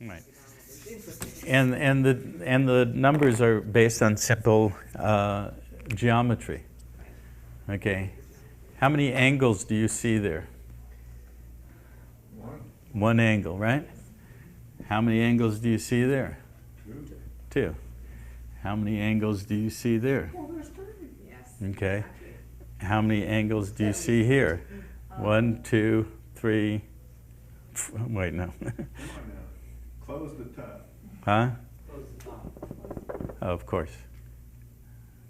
Right. And the numbers are based on simple geometry. Okay. How many angles do you see there? One angle, right? How many angles do you see there? Two. How many angles do you see there? Okay. How many angles do you see here? 1, 2, 3. Wait, no. Close the top. Huh? Oh, of course.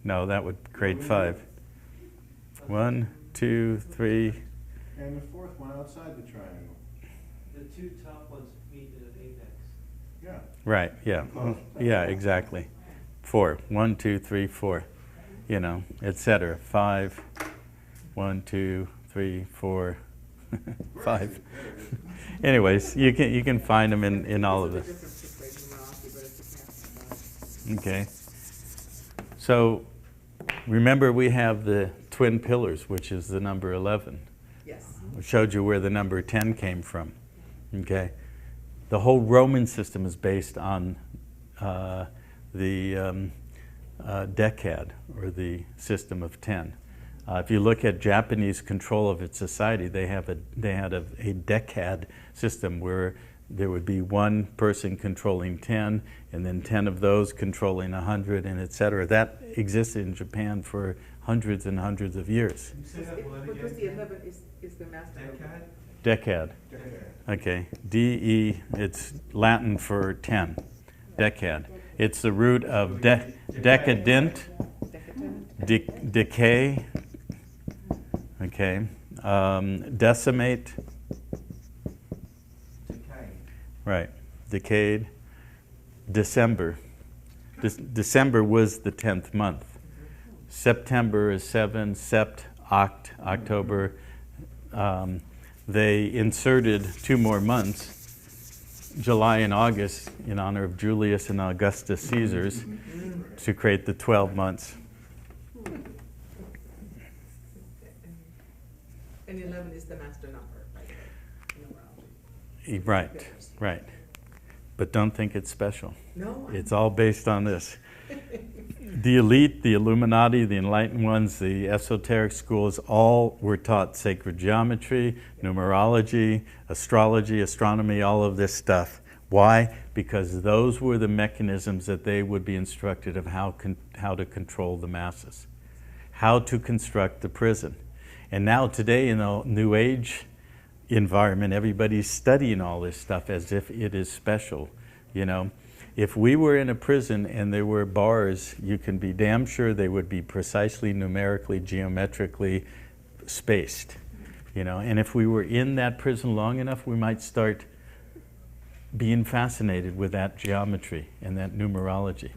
No, that would create 5. 1, 2, 3. And the fourth one outside the triangle. The two top ones meet at an apex. Yeah. Right, yeah. Yeah, exactly. 4. 1, 2, 3, 4. You know, etc. 5. 1, 2, 3, 4. 5. Anyways, you can find them in all of this. Okay. So remember, we have the twin pillars, which is the number 11. Yes. I showed you where the number 10 came from. Okay. The whole Roman system is based on the decad, or the system of 10. If you look at Japanese control of its society, they had a decad system where there would be one person controlling 10, and then 10 of those controlling 100, and etc. That existed in Japan for hundreds and hundreds of years. Because the 11 is the master. Decad. Okay. D-E, it's Latin for 10. Decad. It's the root of decadent, decay, okay, decimate, right, decayed, December. December was the 10th month. September is 7, sept, October. They inserted 2 more months, July and August, in honor of Julius and Augustus Caesars, to create the 12 months. And 11 is the master number, right? Right, right. But don't think it's special. No. It's all based on this. The elite, the Illuminati, the enlightened ones, the esoteric schools, all were taught sacred geometry, numerology, astrology, astronomy, all of this stuff. Why? Because those were the mechanisms that they would be instructed of how to control the masses, how to construct the prison. And now today, in the New Age environment, everybody's studying all this stuff as if it is special, you know. If we were in a prison and there were bars, you can be damn sure they would be precisely, numerically, geometrically spaced, you know. And if we were in that prison long enough, we might start being fascinated with that geometry and that numerology.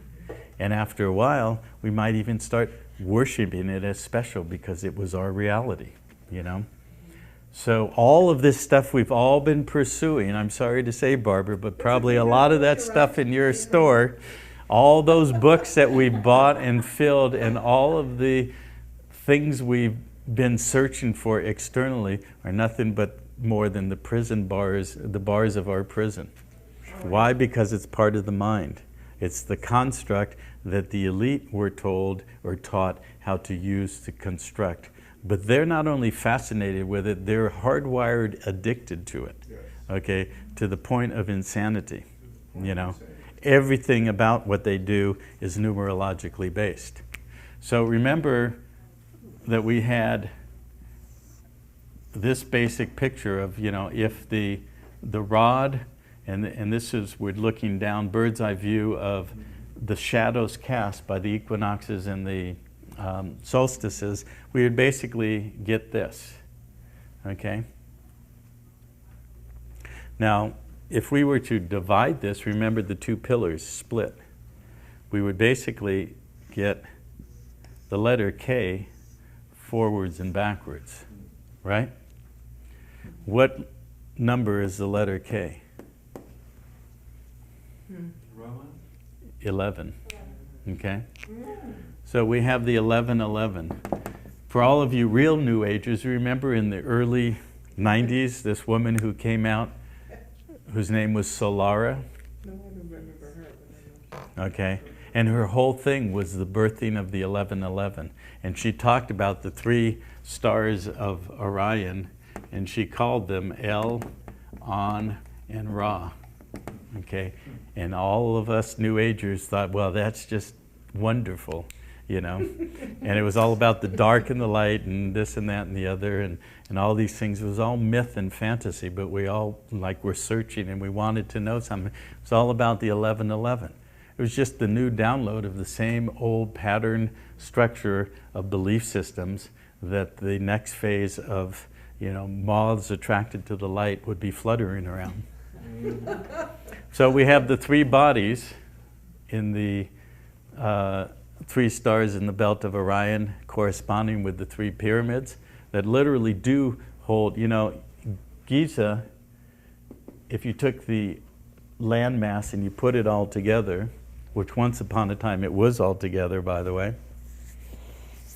And after a while, we might even start worshiping it as special because it was our reality, you know. So all of this stuff we've all been pursuing, I'm sorry to say, Barbara, but probably a lot of that stuff in your store, all those books that we bought and filled, and all of the things we've been searching for externally are nothing but more than the prison bars, the bars of our prison. Why? Because it's part of the mind. It's the construct that the elite were told or taught how to use to construct. But they're not only fascinated with it, they're hardwired addicted to it, okay, to the point of insanity, you know. Everything about what they do is numerologically based. So remember that we had this basic picture of, you know, if the rod, and this is, we're looking down, bird's eye view of the shadows cast by the equinoxes and the solstices, we would basically get this, okay? Now, if we were to divide this, remember the 2 pillars split, we would basically get the letter K forwards and backwards, right? What number is the letter K? Roman? 11, okay? So we have the 1111. For all of you real New Agers, remember in the early 90s, this woman who came out, whose name was Solara, No, I don't remember her, but I know. Okay, and her whole thing was the birthing of the 1111, and she talked about the 3 stars of Orion, and she called them El, On, and Ra. Okay, and all of us New Agers thought, well, that's just wonderful, you know. And it was all about the dark and the light and this and that and the other and all these things. It was all myth and fantasy, but we all were searching and we wanted to know something. It was all about the 1111. It was just the new download of the same old pattern structure of belief systems that the next phase of, moths attracted to the light would be fluttering around. So we have the 3 bodies in the 3 stars in the belt of Orion corresponding with the 3 pyramids that literally do hold, Giza, if you took the landmass and you put it all together, which once upon a time it was all together, by the way,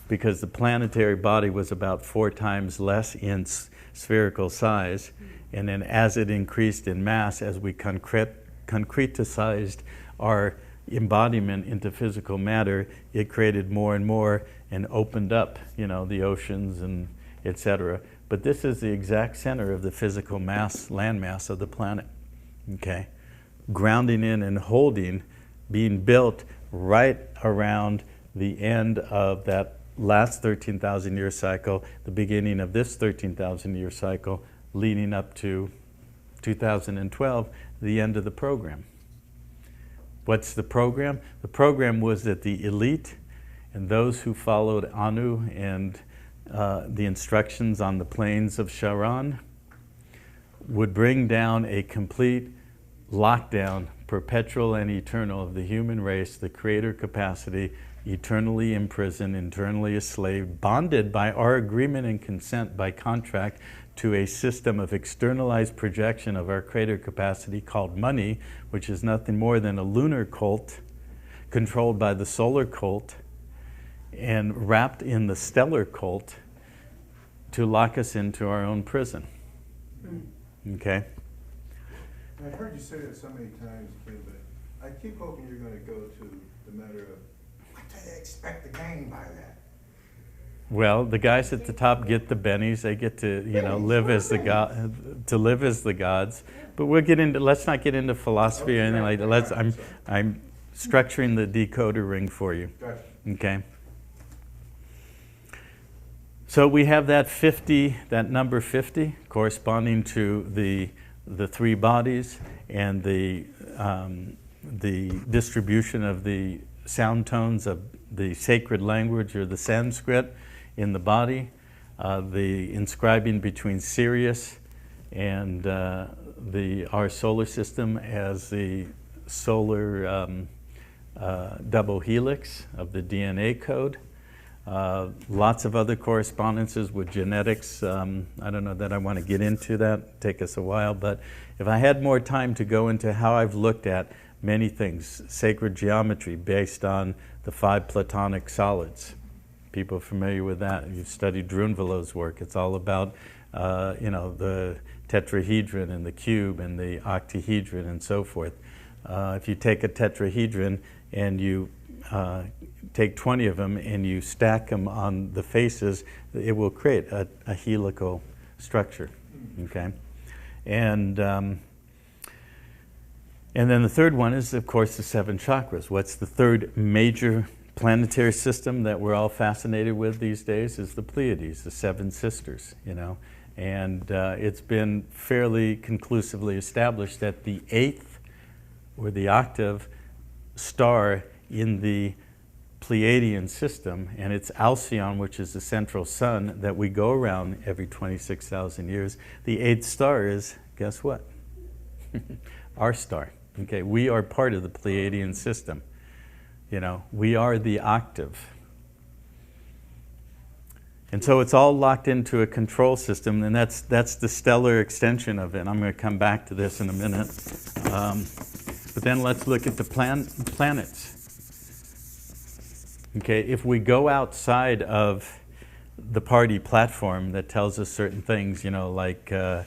because the planetary body was about 4 times less in spherical size, and then as it increased in mass, as we concretized our embodiment into physical matter, it created more and more and opened up, the oceans and etc. But this is the exact center of the physical mass, landmass of the planet. Okay, grounding in and holding, being built right around the end of that last 13,000-year cycle, the beginning of this 13,000-year cycle, leading up to 2012, the end of the program. What's the program? The program was that the elite and those who followed Anu and the instructions on the plains of Charon would bring down a complete lockdown, perpetual and eternal, of the human race, the creator capacity, eternally imprisoned, eternally a slave, bonded by our agreement and consent by contract to a system of externalized projection of our creator capacity called money, which is nothing more than a lunar cult controlled by the solar cult and wrapped in the stellar cult to lock us into our own prison. Okay? I heard you say that so many times, Kim, but I keep hoping you're going to go to the matter of what do they expect to gain by that? Well, the guys at the top get the bennies. They get to, live as the gods. But we'll get into. Let's not get into philosophy or anything like that. I'm structuring the decoder ring for you. Gotcha. Okay. So we have that 50, that number 50, corresponding to the 3 bodies and the distribution of the sound tones of the sacred language or the Sanskrit in the body, the inscribing between Sirius and our solar system as the solar double helix of the DNA code. Lots of other correspondences with genetics. I don't know that I want to get into that, take us a while, but if I had more time to go into how I've looked at many things, sacred geometry based on the 5 Platonic solids. People familiar with that? You've studied Drunvalo's work. It's all about, the tetrahedron and the cube and the octahedron and so forth. If you take a tetrahedron and you take 20 of them and you stack them on the faces, it will create a helical structure. Okay, and then the third one is, of course, the 7 chakras. What's the third major planetary system that we're all fascinated with these days? Is the Pleiades, the 7 sisters. And it's been fairly conclusively established that the 8th or the octave star in the Pleiadian system, and it's Alcyon, which is the central sun that we go around every 26,000 years. The 8th star is, guess what? Our star. Okay, we are part of the Pleiadian system. We are the octave. And so it's all locked into a control system, and that's the stellar extension of it. I'm going to come back to this in a minute. But then let's look at the planets. Okay, if we go outside of the party platform that tells us certain things, like the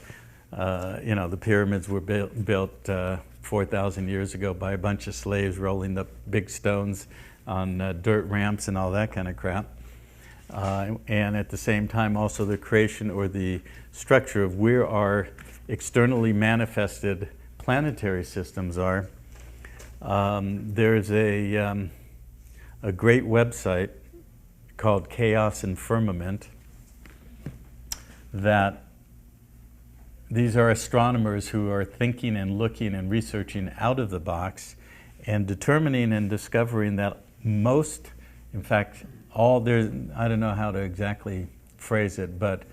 pyramids were built 4,000 years ago by a bunch of slaves rolling the big stones on dirt ramps and all that kind of crap. And at the same time also the creation or the structure of where our externally manifested planetary systems are. There's a great website called Chaos and Firmament that these are astronomers who are thinking and looking and researching out of the box and determining and discovering that most, in fact, all there, I don't know how to exactly phrase it, but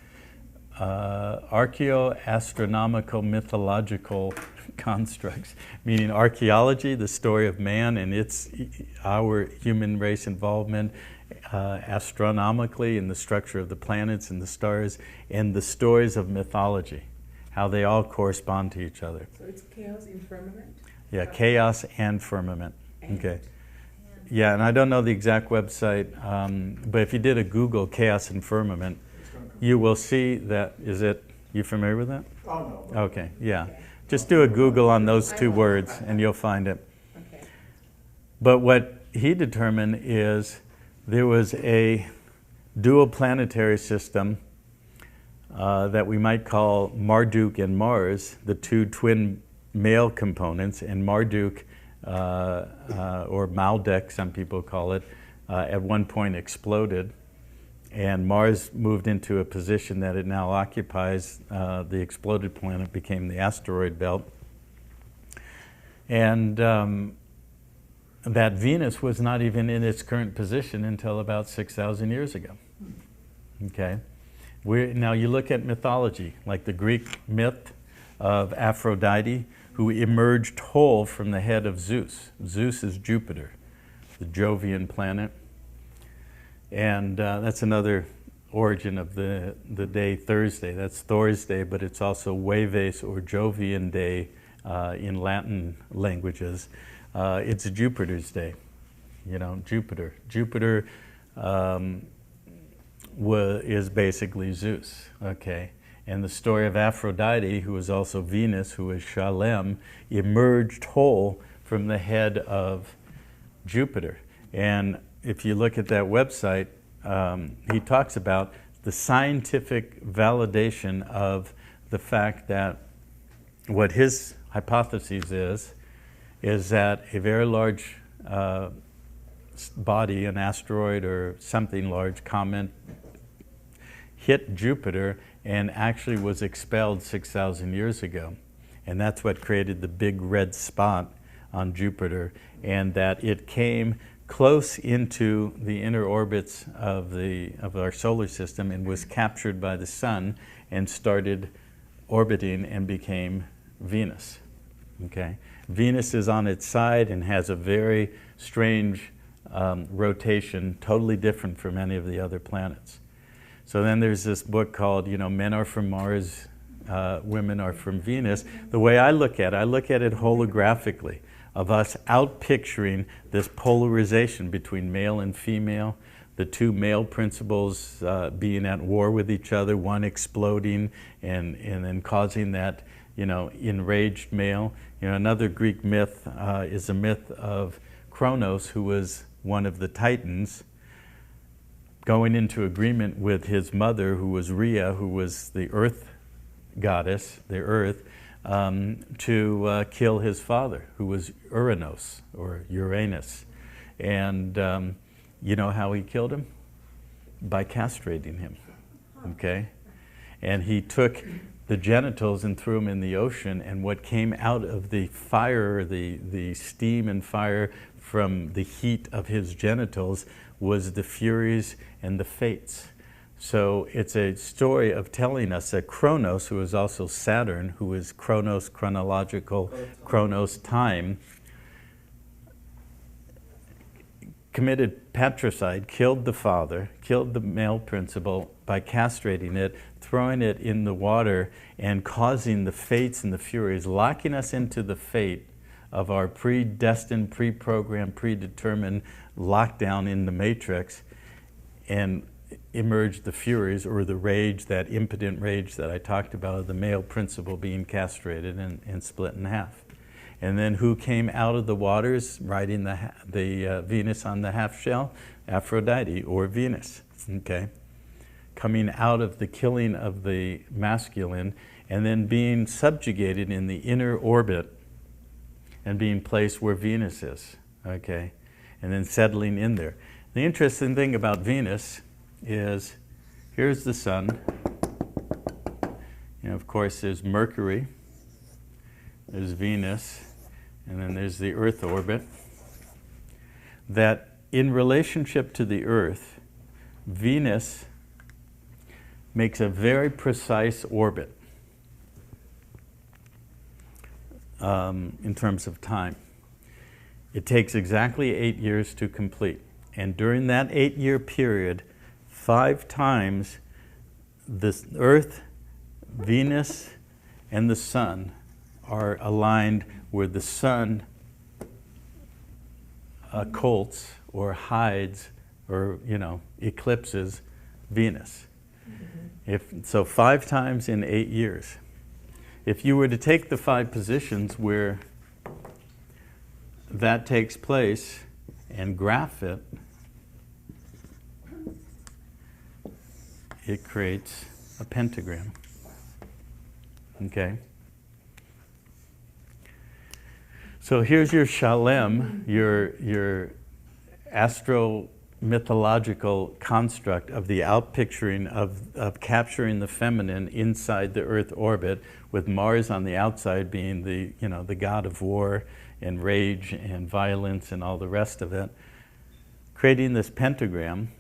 archaeo-astronomical mythological constructs, meaning archaeology, the story of man and our human race involvement, astronomically in the structure of the planets and the stars, and the stories of mythology, how they all correspond to each other. So it's chaos in firmament? Yeah, chaos and firmament. Okay. Yeah, and I don't know the exact website, but if you did a Google chaos and firmament, you will see that. Is it? You familiar with that? Oh, no. Okay. Yeah. Just do a Google on those two words, and you'll find it. Okay. But what he determined is there was a dual planetary system that we might call Marduk and Mars, the two twin male components, and Marduk, or Maldek, some people call it, at one point exploded, and Mars moved into a position that it now occupies. The exploded planet became the asteroid belt, and that Venus was not even in its current position until about 6,000 years ago. Okay, now you look at mythology, like the Greek myth of Aphrodite, who emerged whole from the head of Zeus. Zeus is Jupiter, the Jovian planet. And that's another origin of the day Thursday. That's Thor's Day, but it's also Jueves or Jovian Day in Latin languages. It's Jupiter's day, Jupiter. Jupiter is basically Zeus, okay? And the story of Aphrodite, who is also Venus, who is Shalem, emerged whole from the head of Jupiter. And if you look at that website, he talks about the scientific validation of the fact that what his hypothesis is that a very large body, an asteroid or something large, comet, hit Jupiter and actually was expelled 6,000 years ago. And that's what created the big red spot on Jupiter, and that it came close into the inner orbits of our solar system and was captured by the sun and started orbiting and became Venus. Okay? Venus is on its side and has a very strange rotation, totally different from any of the other planets. So then there's this book called, Men Are From Mars, Women Are From Venus. The way I look at it holographically, of us outpicturing this polarization between male and female, the two male principles being at war with each other, one exploding and then causing that, enraged male. Another Greek myth is a myth of Kronos, who was one of the Titans, going into agreement with his mother, who was Rhea, who was the earth goddess, the earth, to kill his father, who was Uranus, or Uranus. And you know how he killed him? By castrating him, okay? And he took the genitals and threw them in the ocean, and what came out of the fire, the steam and fire from the heat of his genitals was the Furies and the Fates. So it's a story of telling us that Kronos, who is also Saturn, who is Chronos, chronological, Chronos, time, committed patricide, killed the father, killed the male principal by castrating it, throwing it in the water, and causing the Fates and the Furies, locking us into the fate of our predestined, pre-programmed, predetermined lockdown in the matrix, and emerged the Furies, or the rage, that impotent rage that I talked about, of the male principle being castrated and split in half. And then who came out of the waters riding the Venus on the half shell? Aphrodite, or Venus, okay? Coming out of the killing of the masculine and then being subjugated in the inner orbit and being placed where Venus is, okay? And then settling in there. The interesting thing about Venus is, here's the sun. You know, of course, there's Mercury, there's Venus, and then there's the Earth orbit. That in relationship to the Earth, Venus makes a very precise orbit in terms of time. It takes exactly 8 years to complete. And during that 8-year period, 5 times the Earth, Venus, and the Sun are aligned where the Sun occults or hides or, eclipses Venus. So 5 times in 8 years. If you were to take the 5 positions where that takes place and graph it, it creates a pentagram. Okay? So here's your shalem, your astro-mythological construct of the outpicturing of capturing the feminine inside the Earth orbit, with Mars on the outside being the god of war and rage and violence and all the rest of it, creating this pentagram.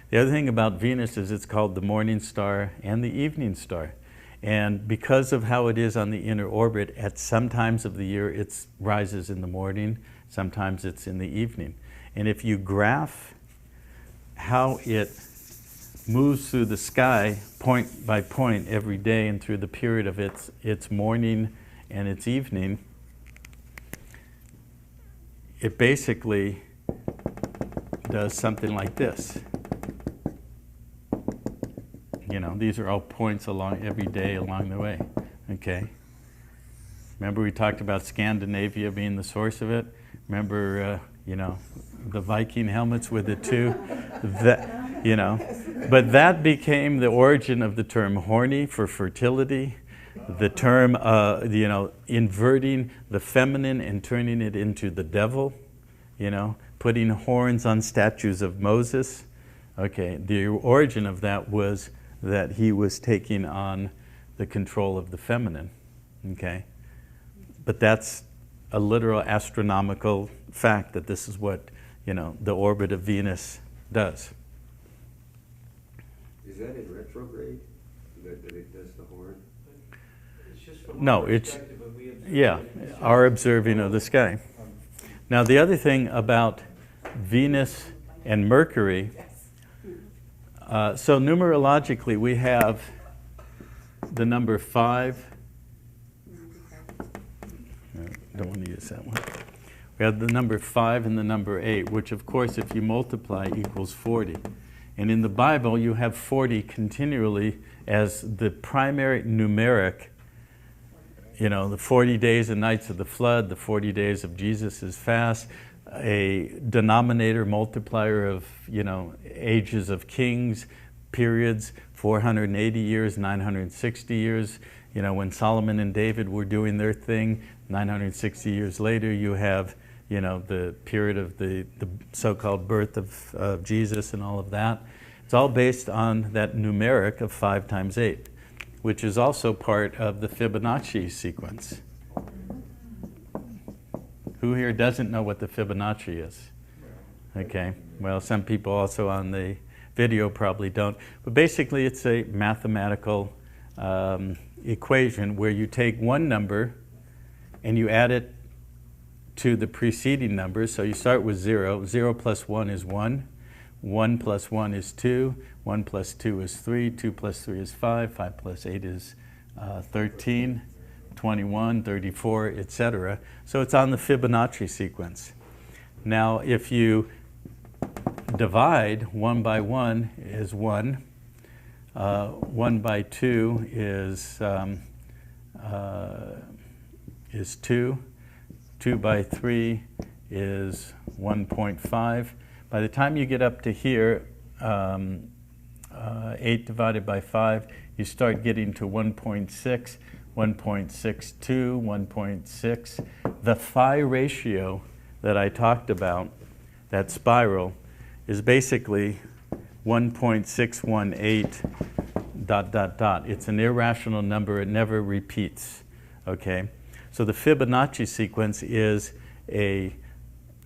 The other thing about Venus is it's called the morning star and the evening star. And because of how it is on the inner orbit, at some times of the year it rises in the morning, sometimes it's in the evening. And if you graph how it moves through the sky point by point every day and through the period of its morning and its evening, it basically does something like this. These are all points along every day along the way, okay? Remember we talked about Scandinavia being the source of it? Remember, the Viking helmets with the 2? But that became the origin of the term horny for fertility, the term, inverting the feminine and turning it into the devil, putting horns on statues of Moses. Okay, the origin of that was that he was taking on the control of the feminine, okay? But that's a literal astronomical fact that this is what, the orbit of Venus does. Is that in retrograde, that it does the horn? It's just from No, our it's, perspective, but we observe yeah, it. our observing of the sky. Now the other thing about Venus and Mercury, so numerologically we have the number 5. Don't want to use that one. We have the number 5 and the number 8, which of course if you multiply equals 40. And in the Bible you have 40 continually as the primary numeric, the 40 days and nights of the flood, the 40 days of Jesus' fast, a denominator multiplier of, ages of kings, periods, 480 years, 960 years. When Solomon and David were doing their thing, 960 years later, you have, the period of the so-called birth of Jesus and all of that. It's all based on that numeric of 5 times 8, which is also part of the Fibonacci sequence. Who here doesn't know what the Fibonacci is? Okay, well, some people also on the video probably don't. But basically it's a mathematical equation where you take one number and you add it to the preceding numbers. So you start with 0. 0 plus 1 is 1. 1 plus 1 is 2. 1 plus 2 is 3. 2 plus 3 is 5. 5 plus 8 is 13. 21, 34, etc. So it's on the Fibonacci sequence. Now, if you divide 1 by 1 is 1. 1 by 2 is 2. 2 by 3 is 1.5. By the time you get up to here, 8 divided by 5, you start getting to 1.6, 1.62, 1.6. The phi ratio that I talked about, that spiral, is basically 1.618 ... It's an irrational number. It never repeats. Okay? So the Fibonacci sequence is a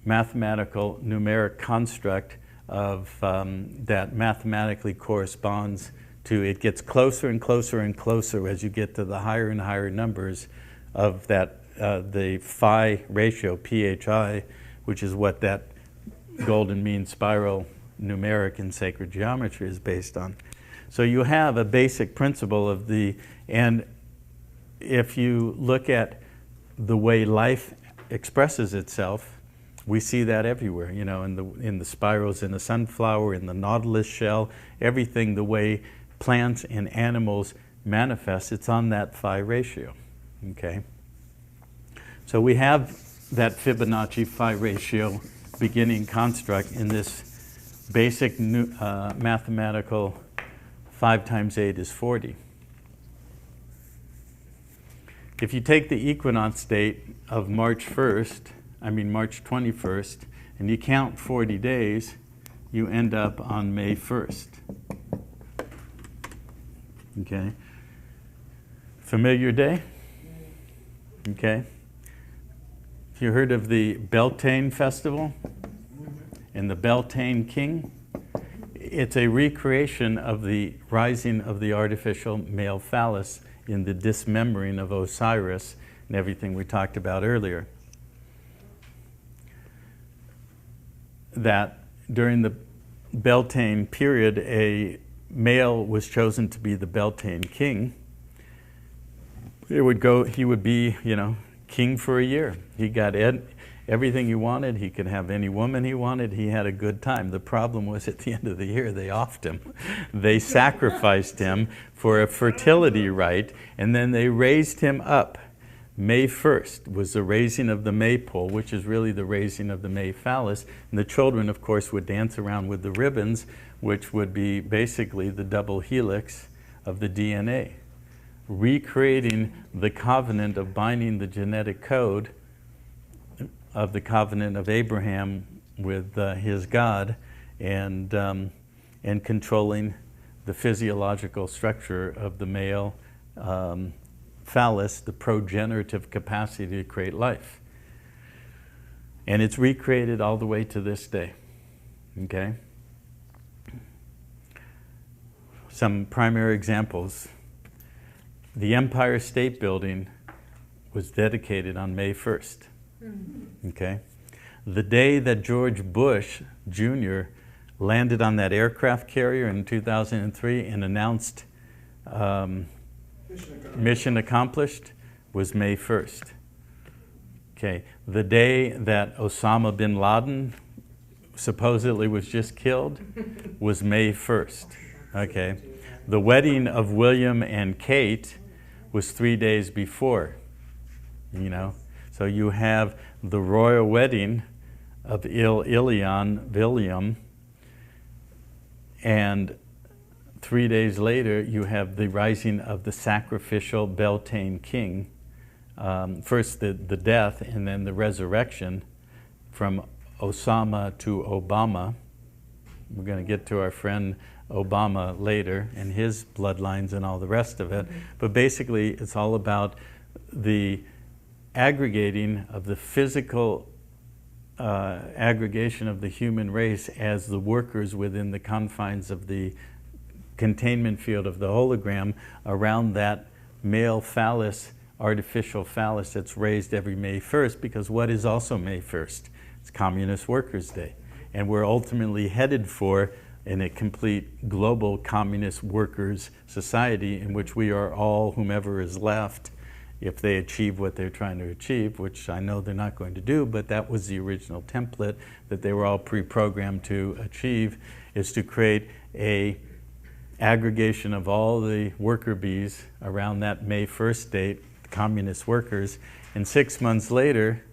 mathematical numeric construct of that mathematically corresponds to, it gets closer and closer and closer as you get to the higher and higher numbers of that, the phi ratio, PHI, which is what that golden mean spiral numeric in sacred geometry is based on. So you have a basic principle of and if you look at the way life expresses itself, we see that everywhere, you know, in the spirals in the sunflower, in the nautilus shell, everything, the way plants and animals manifest, it's on that phi ratio, okay? So we have that Fibonacci phi ratio beginning construct in this basic mathematical 5 times 8 is 40. If you take the equinox date of March 21st, and you count 40 days, you end up on May 1st. Okay? Familiar day? Okay? Have you heard of the Beltane Festival and the Beltane King? It's a recreation of the rising of the artificial male phallus in the dismembering of Osiris and everything we talked about earlier. That during the Beltane period, a male was chosen to be the Beltane king. He would be, you know, king for a year. He got everything he wanted. He could have any woman he wanted. He had a good time. The problem was at the end of the year, they offed him. They sacrificed him for a fertility rite, and then they raised him up. May 1st was the raising of the maypole, which is really the raising of the May phallus. And the children, of course, would dance around with the ribbons, which would be basically the double helix of the DNA, recreating the covenant of binding the genetic code of the covenant of Abraham with his God, and controlling the physiological structure of the male phallus, the progenerative capacity to create life. And it's recreated all the way to this day. Okay? Some primary examples. The Empire State Building was dedicated on May 1st. Okay? The day that George Bush Jr. landed on that aircraft carrier in 2003 and announced mission accomplished was May 1st. Okay, the day that Osama bin Laden supposedly was just killed was May 1st. Okay, the wedding of William and Kate was 3 days before, you know. So you have the royal wedding of Ilyan, William, and 3 days later you have the rising of the sacrificial Beltane king. First the death and then the resurrection from Osama to Obama. We're going to get to our friend Obama later and his bloodlines and all the rest of it. But basically it's all about the aggregating of the physical aggregation of the human race as the workers within the confines of the containment field of the hologram around that male phallus, artificial phallus that's raised every May 1st, because what is also May 1st? It's Communist Workers' Day. And we're ultimately headed for a complete global communist workers' society in which we are all, whomever is left, if they achieve what they're trying to achieve, which I know they're not going to do, but that was the original template that they were all pre-programmed to achieve, is to create a aggregation of all the worker bees around that May 1st date, communist workers, and 6 months later,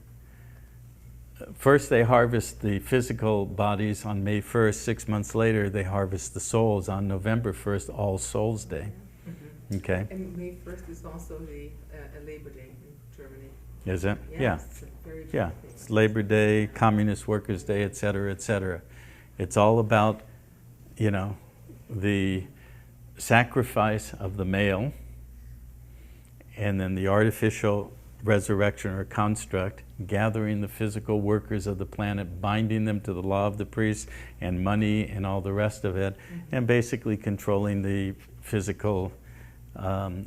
first they harvest the physical bodies on May 1st. 6 months later, they harvest the souls on November 1st, All Souls Day. Mhm. Okay, And May 1st is also the Labor Day in Germany. is it? Yes, Yeah. it's a very Yeah, big thing. it's Labor Day, Communist Workers' Day, et cetera, et cetera. It's all about, you know, the sacrifice of the male and then the artificial resurrection or construct, gathering the physical workers of the planet, binding them to the law of the priest and money and all the rest of it, and basically controlling the physical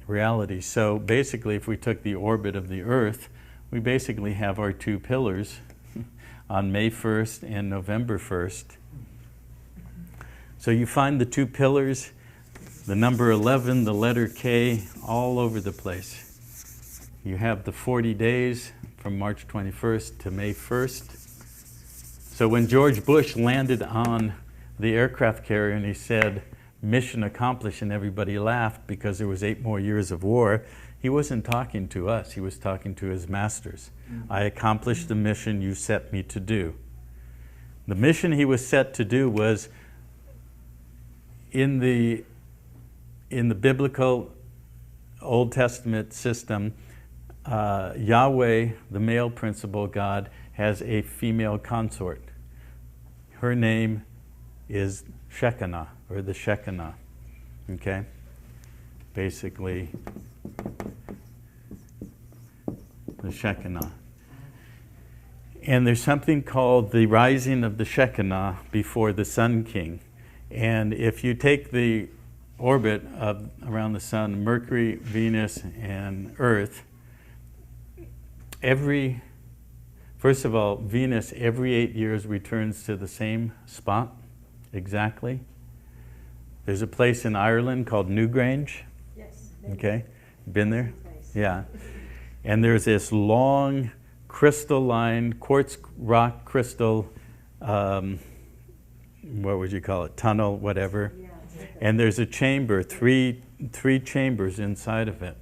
reality. So basically, if we took the orbit of the Earth, we basically have our two pillars on May 1st and November 1st. So you find the two pillars, the number 11, the letter K, all over the place. You have the 40 days from March 21st to May 1st. So when George Bush landed on the aircraft carrier and he said, "Mission accomplished," and everybody laughed because there was 8 more years of war, he wasn't talking to us, he was talking to his masters. I accomplished the mission you set me to do. The mission he was set to do was in the biblical Old Testament system, Yahweh, the male principal God, has a female consort. Her name is Shekinah, or the Shekinah. Okay? Basically, the Shekinah. And there's something called the rising of the Shekinah before the Sun King. And if you take the orbit around the Sun, Mercury, Venus, and Earth, first of all, Venus every 8 years returns to the same spot, exactly. There's a place in Ireland called Newgrange. Yes. Okay, been there? Nice. Yeah. And there's this long crystalline, quartz rock crystal, what would you call it, tunnel, whatever. Yeah. And there's a chamber, three chambers inside of it.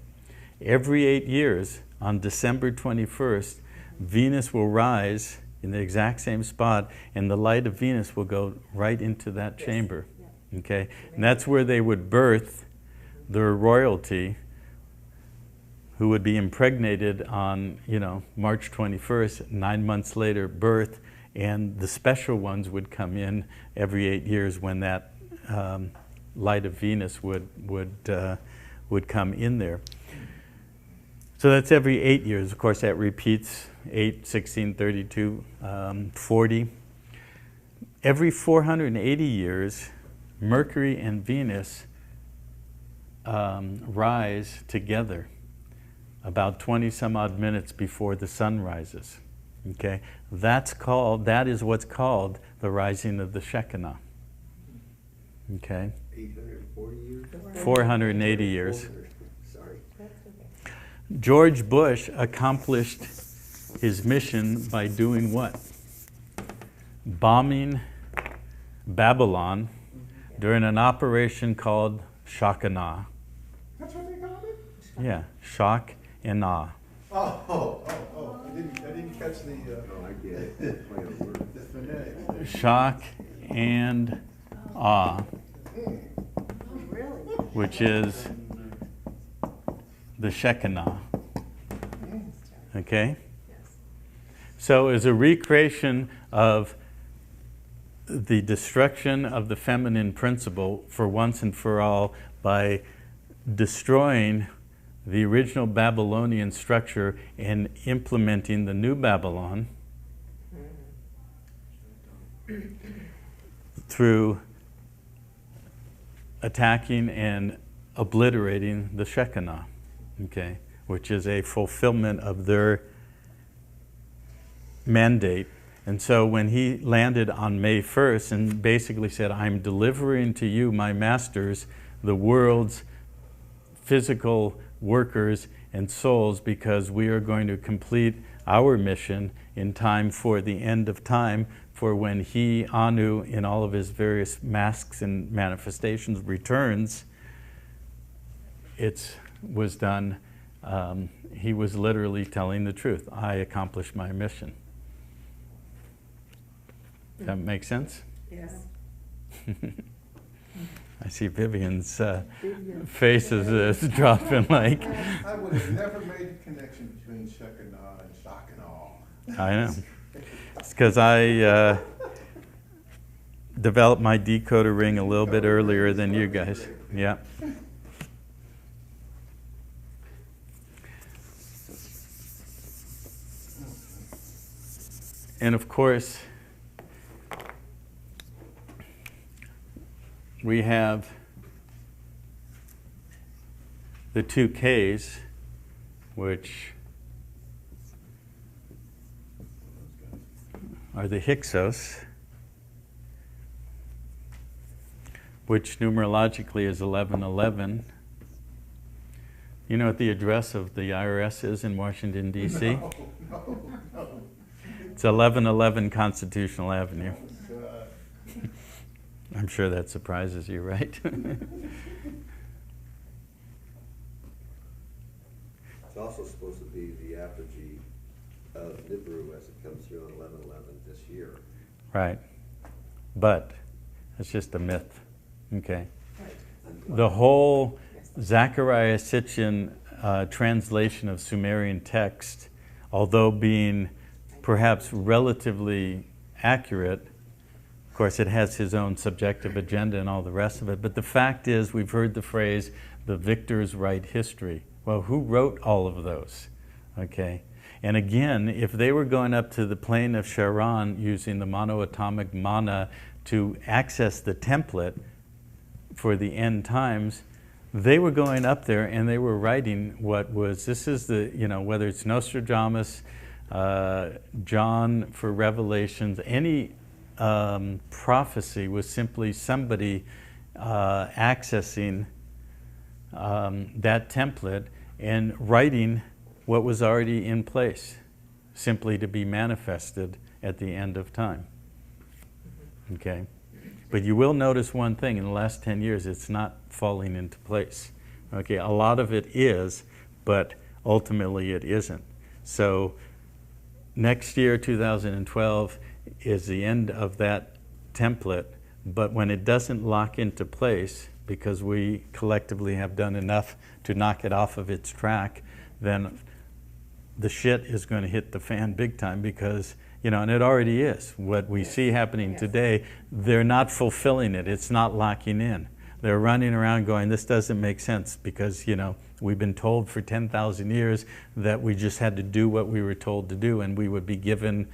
Every 8 years, on December 21st, Venus will rise in the exact same spot, and the light of Venus will go right into that chamber. Yeah. Okay? And that's where they would birth their royalty, who would be impregnated on, March 21st, 9 months later, birth, and the special ones would come in every 8 years when that light of Venus would come in there. So that's every 8 years. Of course, that repeats 8, 16, 32, 40. Every 480 years, Mercury and Venus rise together about 20 some odd minutes before the sun rises. Okay? That is what's called the rising of the Shekinah. Okay? 840 years? 480 years. 400. Sorry. That's okay. George Bush accomplished his mission by doing what? Bombing Babylon during an operation called Shekinah. That's what they called it? Yeah, shock and awe. Oh, I didn't catch the, Oh, I get it. Play on words. the phonetics. Shock and awe, Really? which is the Shekinah. Okay? So it's a recreation of the destruction of the feminine principle for once and for all by destroying the original Babylonian structure and implementing the new Babylon through attacking and obliterating the Shekinah, okay, which is a fulfillment of their mandate. And so when he landed on May 1st and basically said, "I'm delivering to you, my masters, the world's physical workers and souls, because we are going to complete our mission in time for the end of time, for when he, Anu, in all of his various masks and manifestations, returns," it was done. He was literally telling the truth. I accomplished my mission. Does that make sense? Yes. I see Vivian's Vivian. face is dropping like, I would have never made the connection between Shekinah and shock and awe. I know. It's because I developed my decoder ring a little bit earlier than you guys. Yeah. And of course, we have the two Ks, which are the Hyksos, which numerologically is 1111. You know what the address of the IRS is in Washington, D.C.? No, no. It's 1111 Constitutional Avenue. God. I'm sure that surprises you, right? It's also supposed to be the apogee of Nibiru as it comes through on 11/11 this year. Right. But it's just a myth. Okay. Right. The whole Zechariah Sitchin translation of Sumerian text, although being perhaps relatively accurate, of course it has his own subjective agenda and all the rest of it, but the fact is we've heard the phrase, the victors write history. Well, who wrote all of those? Okay. And again, if they were going up to the plane of Charon using the monoatomic mana to access the template for the end times, they were going up there and they were writing what was, this is the, whether it's Nostradamus, John for Revelations, any prophecy was simply somebody accessing that template and writing what was already in place, simply to be manifested at the end of time. Okay? But you will notice one thing, in the last 10 years, it's not falling into place. Okay, a lot of it is, but ultimately it isn't. So next year, 2012, is the end of that template, but when it doesn't lock into place, because we collectively have done enough to knock it off of its track, then the shit is going to hit the fan big time, because and it already is. What we see happening today, they're not fulfilling it. It's not locking in. They're running around going, this doesn't make sense, because, we've been told for 10,000 years that we just had to do what we were told to do, and we would be given,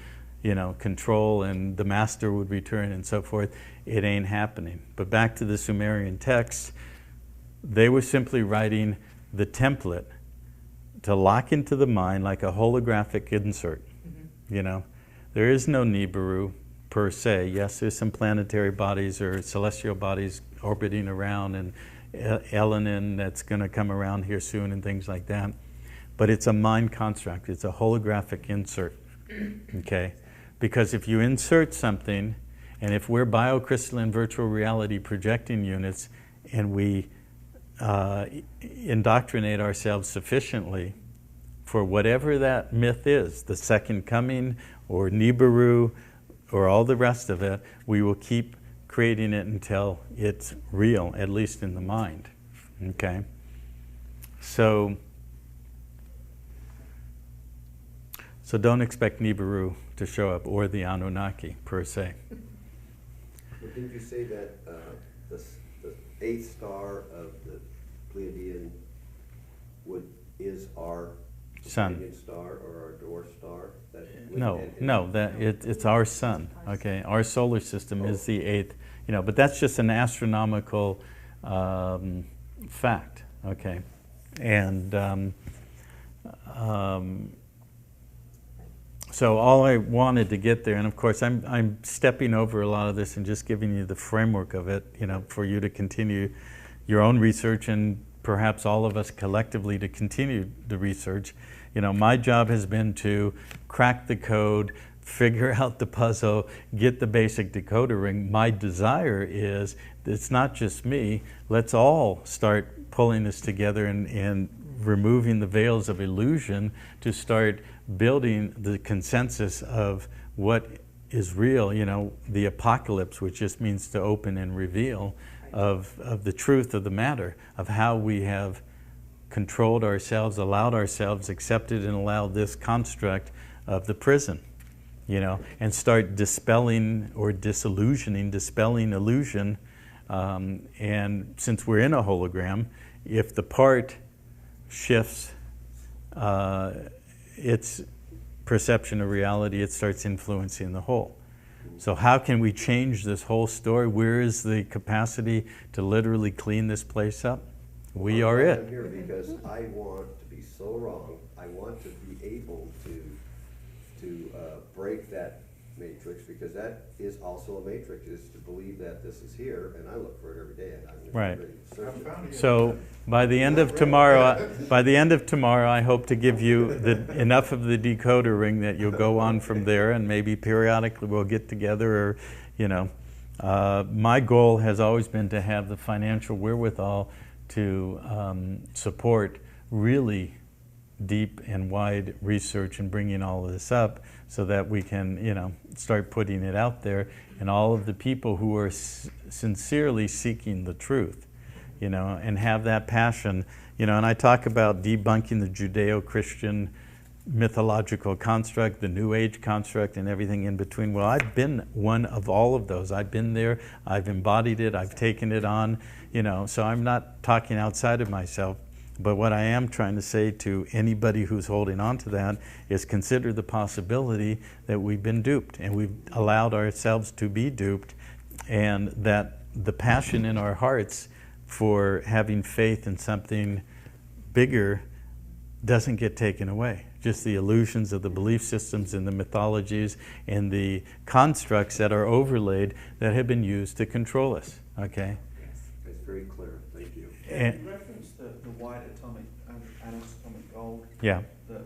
control, and the master would return and so forth. It ain't happening. But back to the Sumerian texts, they were simply writing the template to lock into the mind like a holographic insert, There is no Nibiru per se. Yes, there's some planetary bodies or celestial bodies orbiting around, and Elenin that's going to come around here soon and things like that. But it's a mind construct. It's a holographic insert, okay? Because if you insert something, and if we're biocrystalline virtual reality projecting units, and we indoctrinate ourselves sufficiently for whatever that myth is, the second coming, or Nibiru, or all the rest of it, we will keep creating it until it's real, at least in the mind. Okay? So don't expect Nibiru to show up, or the Anunnaki, per se. But didn't you say that the eighth star of the Pleiadian is our Sun. companion star or our dwarf star? It's our sun. Okay, our solar system is the eighth. But that's just an astronomical fact. Okay, and so all I wanted to get there, and of course I'm stepping over a lot of this and just giving you the framework of it, for you to continue your own research, and perhaps all of us collectively to continue the research. My job has been to crack the code, figure out the puzzle, get the basic decoder ring. My desire is, it's not just me, let's all start pulling this together and removing the veils of illusion to start building the consensus of what is real, you know, the apocalypse, which just means to open and reveal of the truth of the matter, of how we have controlled ourselves, allowed ourselves, accepted and allowed this construct of the prison, you know, and start dispelling or dispelling illusion. And since we're in a hologram, if the part shifts its perception of reality, it starts influencing the whole. So how can we change this whole story? Where is the capacity to literally clean this place up? We are I'm it. here because I want to be so wrong. I want to be able to break that matrix, because that is also a matrix, is to believe that this is here, and I look for it every day. And I'm Right. ready to search it. I found it. So by the end of tomorrow, I hope to give you enough of the decoder ring that you'll go on from there, and maybe periodically we'll get together, or, you know. My goal has always been to have the financial wherewithal to support really deep and wide research and bringing all of this up, so that we can, you know, start putting it out there, and all of the people who are sincerely seeking the truth, you know, and have that passion, you know. And I talk about debunking the Judeo-Christian mythological construct, the New Age construct, and everything in between. Well, I've been one of all of those. I've been there, I've embodied it, I've taken it on, you know, so I'm not talking outside of myself. But what I am trying to say to anybody who's holding on to that is, consider the possibility that we've been duped, and we've allowed ourselves to be duped, and that the passion in our hearts for having faith in something bigger doesn't get taken away. Just the illusions of the belief systems and the mythologies and the constructs that are overlaid that have been used to control us. Okay? It's very clear. Thank you. And- You referenced the white atomic, anatomic gold Yeah. that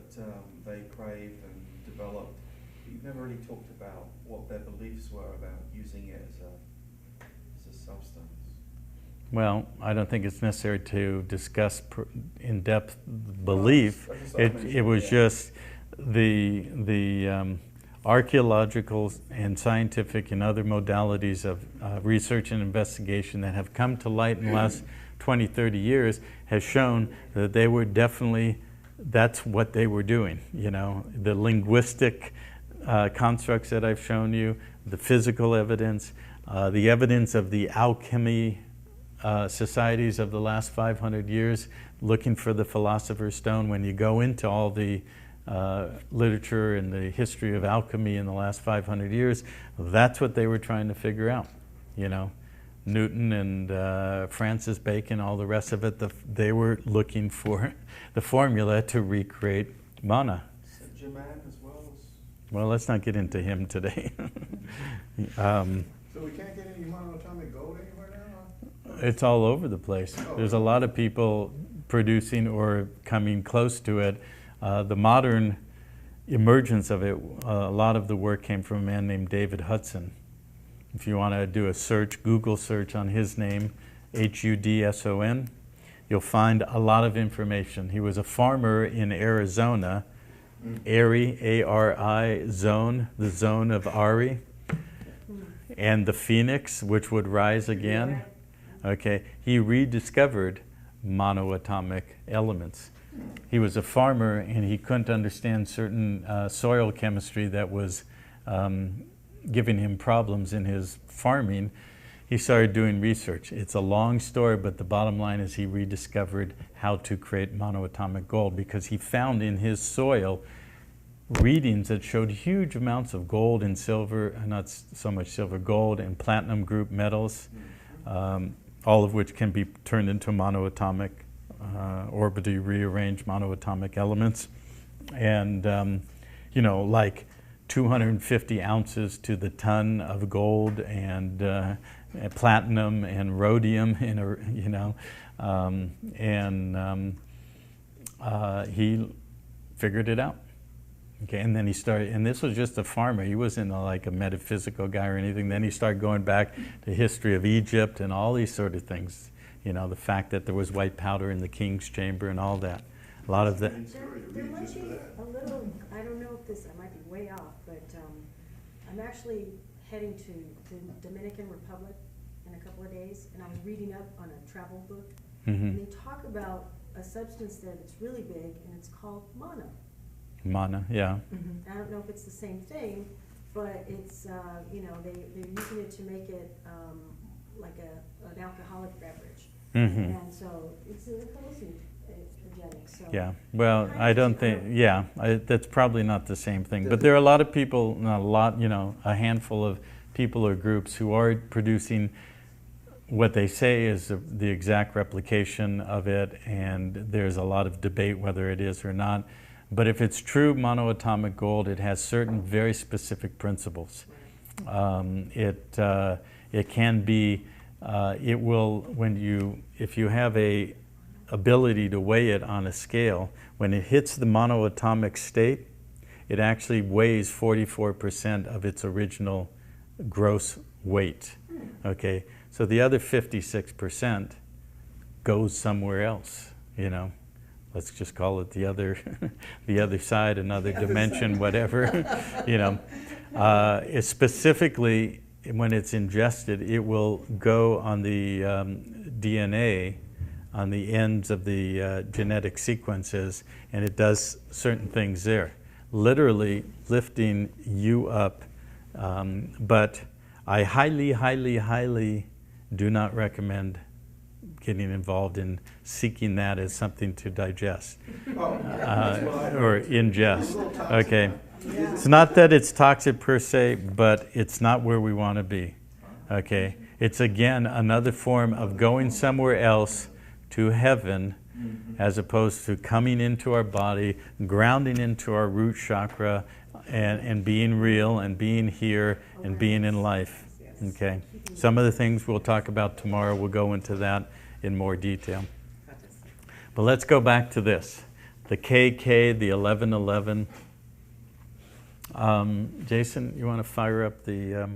they craved and developed. But you've never really talked about what their beliefs were about using it as a substance. Well, I don't think it's necessary to discuss in-depth belief. I just It was yeah. just the archaeological and scientific and other modalities of research and investigation that have come to light in the last 20, 30 years has shown that they were definitely, that's what they were doing. You know, the linguistic constructs that I've shown you, the physical evidence, the evidence of the alchemy societies of the last 500 years, looking for the philosopher's stone. When you go into all the literature and the history of alchemy in the last 500 years, that's what they were trying to figure out. You know, Newton and Francis Bacon, all the rest of it, they were looking for the formula to recreate mana. Saint-Germain as well as... Well, let's not get into him today. So we can't get any monatomic gold anywhere now? It's all over the place. There's a lot of people producing or coming close to it. The modern emergence of it, a lot of the work came from a man named David Hudson. If you want to do a search, Google search on his name, Hudson, you'll find a lot of information. He was a farmer in Arizona, Ari, A-R-I, zone, the zone of Ari, and the phoenix, which would rise again. Okay, he rediscovered monoatomic elements. He was a farmer, and he couldn't understand certain soil chemistry that was giving him problems in his farming. He started doing research. It's a long story, but the bottom line is he rediscovered how to create monoatomic gold, because he found in his soil readings that showed huge amounts of gold and silver, not so much silver, gold and platinum group metals, all of which can be turned into monoatomic, orbitally rearranged monoatomic elements. And, you know, like 250 ounces to the ton of gold and platinum and rhodium, in a, you know, he figured it out. Okay, and then he started, and this was just a farmer. He wasn't like a metaphysical guy or anything. Then he started going back to history of Egypt and all these sort of things. You know, the fact that there was white powder in the king's chamber and all that. A lot of that. There might be a little, I don't know if this, I might be way off, but I'm I'm actually heading to the Dominican Republic in a couple of days, and I was reading up on a travel book, and they talk about a substance there that's really big, and it's called mono. Mana, yeah. I don't know if it's the same thing, but it's, you know, they're using it to make it like an alcoholic beverage. And so it's a hallucinogenic, so. Yeah, well, I don't think, yeah, that's probably not the same thing. But there are a lot of people, not a lot, you know, a handful of people or groups who are producing what they say is the exact replication of it, and there's a lot of debate whether it is or not. But if it's true monoatomic gold, it has certain very specific principles. It can be, it will, if you have a ability to weigh it on a scale, when it hits the monoatomic state, it actually weighs 44% of its original gross weight. Okay, so the other 56% goes somewhere else, you know. Let's just call it the other, the other side, another dimension, whatever, you know. Specifically, when it's ingested, it will go on the DNA, on the ends of the genetic sequences, and it does certain things there, literally lifting you up. But I highly, highly, highly do not recommend getting involved in seeking that as something to digest or ingest. Okay, it's not that it's toxic per se, but it's not where we want to be. Okay, it's again another form of going somewhere else to heaven, as opposed to coming into our body, grounding into our root chakra, and being real and being here and being in life. Okay, some of the things we'll talk about tomorrow, we'll go into that in more detail. But let's go back to this. The KK, the 1111. Jason, you want to fire up the